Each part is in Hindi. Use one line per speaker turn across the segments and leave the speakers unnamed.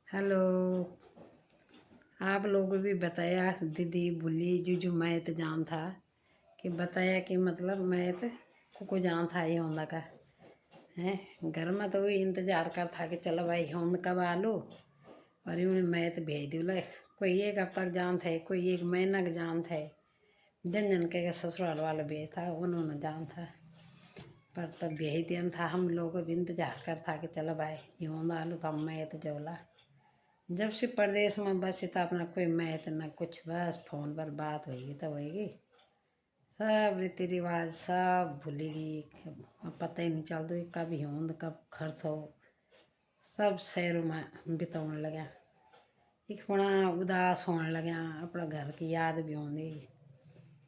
हेलो। आप लोगों भी बताया दीदी बोली जो मैं तो जान था कि बताया कि मतलब मैं तो को जान था ये होंदा का है। घर में तो वही इंतजार कर था कि चलो भाई होंद कब आलू और यूँ मैं तो भेज दूँ। कोई एक हफ्ता तक जान थे, कोई एक महीना का जान थे। जन जन के ससुराल वाले भेज था, उन्होंने जान था पर तब भेज दिया था। हम लोग भी इंतजार कर था कि चलो भाई ये होंद आलू तो हम मैं तो जोला। जब से प्रदेश में बस इतना अपना कोई मैथ न कुछ, बस फोन पर बात होगी तो होगी। सब रीति रिवाज सब भूलेगी, पता ही नहीं चलता कब होंद कब खर्च हो। सब शहरों में बिताने लगे, एक बड़ा उदास होने लगे। अपना घर की याद भी आँदी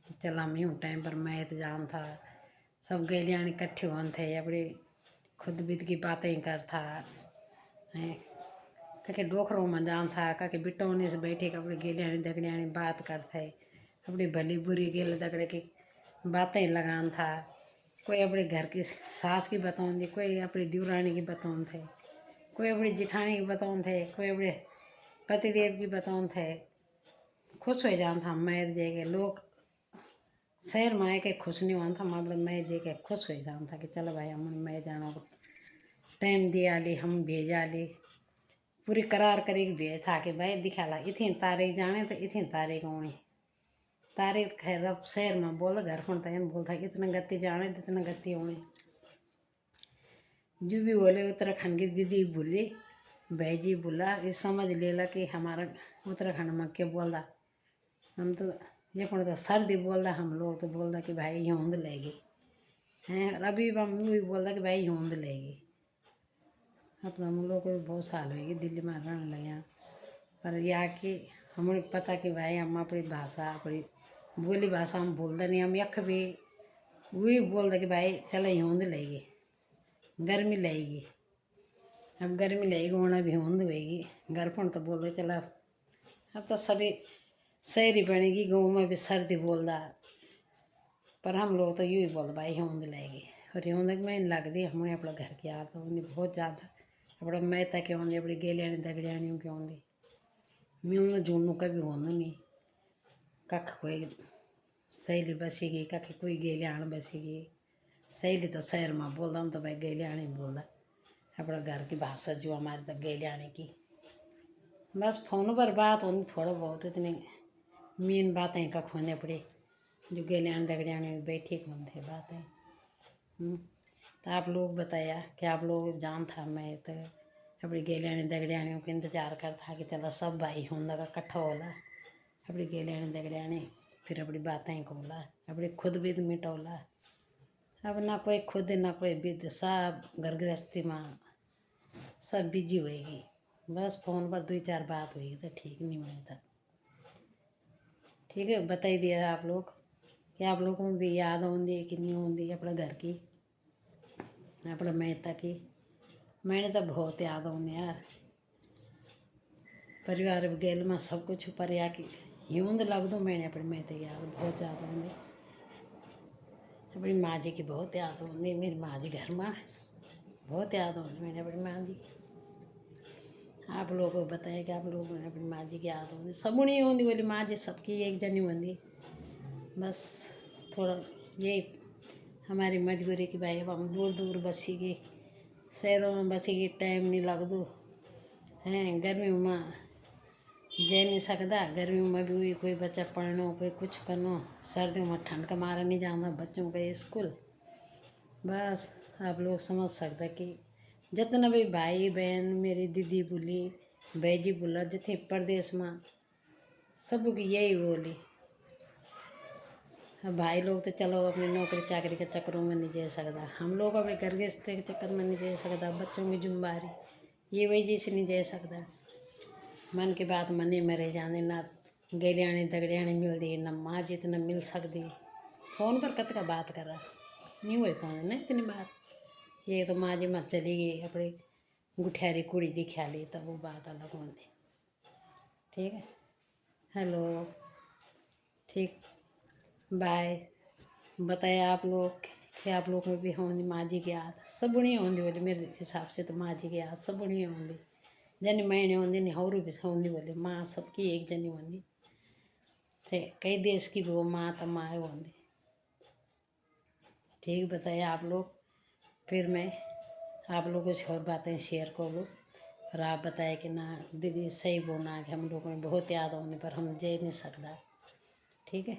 कि चल हम यूँ टाइम पर मैथ जान था। सब गलियाँ इकट्ठे होने थे, अपनी खुद बीत की बातें कर था हैं। कके डोखरों में जान था, कके बिटौने से बैठे अपनी गेलियानी दगड़ियानी बात कर थे। अपनी भली बुरी गेल दगड़े की बातें लगान था। कोई अपने घर की सास की बताऊँ थी, कोई अपनी देवरानी की बताऊँ थे, कोई अपनी जिठानी की बताऊँ थे, कोई अपने पतिदेव की बताऊँ थे। खुश हो जान था मैं देखे लोग शहर में आए के खुश नहीं हुआ था। हम अपने मैं दे के खुश हो जान था कि चलो भाई हम मैं जाना टाइम दिया ली, हम भेजा ली पूरी करार करी भेज था कि भाई दिखा ला इतनी तारीख जाने तो इतनी तारीख आनी। तारीख खैर अब शहर में बोल घर पर तो बोलता इतना गति जाने तो इतना गति आनी। जो भी बोले उत्तराखंड की दीदी बोली भाई जी बोला ये समझ लेला कि हमारा उत्तराखंड में क्या बोल रहा। हम तो ये कौन तो सर्दी बोल रहा, हम लोग तो बोल रहा कि भाई यूंद लेगी हैं। और अभी हम भी बोल रहा कि भाई यूंद लेगी। अब हम लोग को भी बहुत साल होगी दिल्ली में रहने लगे, पर यह कि हमें पता कि भाई हम अपनी भाषा अपनी बोली भाषा हम बोलते नहीं। हम यख भी वही बोल दे कि भाई चलो यूंद लेगी, गर्मी लगेगी। अब गर्मी लगेगी होना भी यूंद होएगी। घर पर तो बोल दे चला। अब तो सभी शहरी बनेगी, गाँव में भी सर्दी बोल रहा, पर हम लोग तो यूँ ही बोल भाई यूंद लगेगी। और यूंद में लगती हमें अपने घर की याद होंगी बहुत ज़्यादा। अपना मैं तक आँदी अपनी गेलियानी दगड़ियानी की आँदी। मैं जूनू कभी होंद नहीं कख कोई सहेली बसीगी, कख कोई गेलियान बसीगी। सहेली तो शहर में बोल रहा हूँ तो भाई गेलियानी बोल रहा। अपना घर की भाषा जो हमारी तो गेलियानी की। बस फोन पर बात होनी थोड़ा बहुत, इतनी मेन बातें कख होने पड़ी जो गेलियान दगड़ियानी में बैठी कौन थे बातें। तो आप लोग बताया कि आप लोग जान था मैं तो अपनी गेलियानी दगड़ियानी को इंतजार कर था कि चलो सब भाई होंदा का इकट्ठा होला। अपनी गेलियानी दगड़ियानी फिर अपनी बातें खोला, अपनी खुद भी मिटौला। अब ना कोई खुद ना कोई विद, सब घर गृहस्थी में सब बिजी होएगी। बस फोन पर 2-4 बात हुई तो ठीक नहीं हुई था। ठीक है बताई दिया आप लोग कि आप लोगों को भी याद आँदी कि नहीं आँदी अपने घर की, अपने मेहता की। मैंने तो बहुत याद आँदी यार, परिवार गेल में सब कुछ पर या कि यूंद लग दो। मैंने अपने मेहते की याद बहुत ज़्यादा आँदी, अपनी माँ जी की बहुत याद आँदी। मेरी माँ जी घर में बहुत याद आँदी मैंने अपनी माँ जी की। आप लोगों को बताया कि आप लोगों ने अपनी माँ जी की याद आँदी। सब नहीं आँदी बोली माँ जी सबकी एक जनी होंगी। बस थोड़ा यही हमारी मजबूरी की भाई अब हम दूर दूर बसीगी, शहरों में बसीगी टाइम नहीं लगदो हैं। गर्मी में जा नहीं सकता, गर्मी में भी हुई कोई बच्चा पढ़नो कोई कुछ करनो। सर्दियों में ठंड का मारा नहीं जाना बच्चों का स्कूल। बस आप लोग समझ सकते कि जितना भी भाई बहन मेरी दीदी बोली भाई जी बोला जितने प्रदेश में सबकी यही बोली। अब भाई लोग तो चलो अपनी नौकरी चाकरी के चक्करों में नहीं जा सकता, हम लोग अपने घर गृहस्थी के चक्कर में नहीं जा सकता। बच्चों की जिम्मेदारी ये वजह से नहीं जा सकता। मन की बात मनी में रह जाने ना गेलियानी दगड़ियानी मिलती ना माँ जी इतना मिल सकती। फ़ोन पर कत का बात कर रहा नहीं हुई फ़ोन ना इतनी बात। ये तो माँ जी मत चली गई अपनी गुठियारी कुड़ी दिखा ली तब वो बात अलग होती। ठीक है हेलो ठीक बाय। बताया आप लोग कि आप लोग में भी होंगी माँ जी की याद सब बढ़िया होंगी बोली। मेरे हिसाब से तो माँ जी की याद सब बढ़िया होंगी जनी मैंने होंदी नहीं और भी होंदी बोले माँ सबकी एक जनी होंदी से कई देश की भी वो माँ तो माँ ही होंदी। ठीक बताइए आप लोग, फिर मैं आप लोग कुछ और बातें शेयर करूँ और आप बताए कि ना दीदी सही बोलना कि हम लोगों में बहुत याद होने पर हम जा नहीं सकता। ठीक है।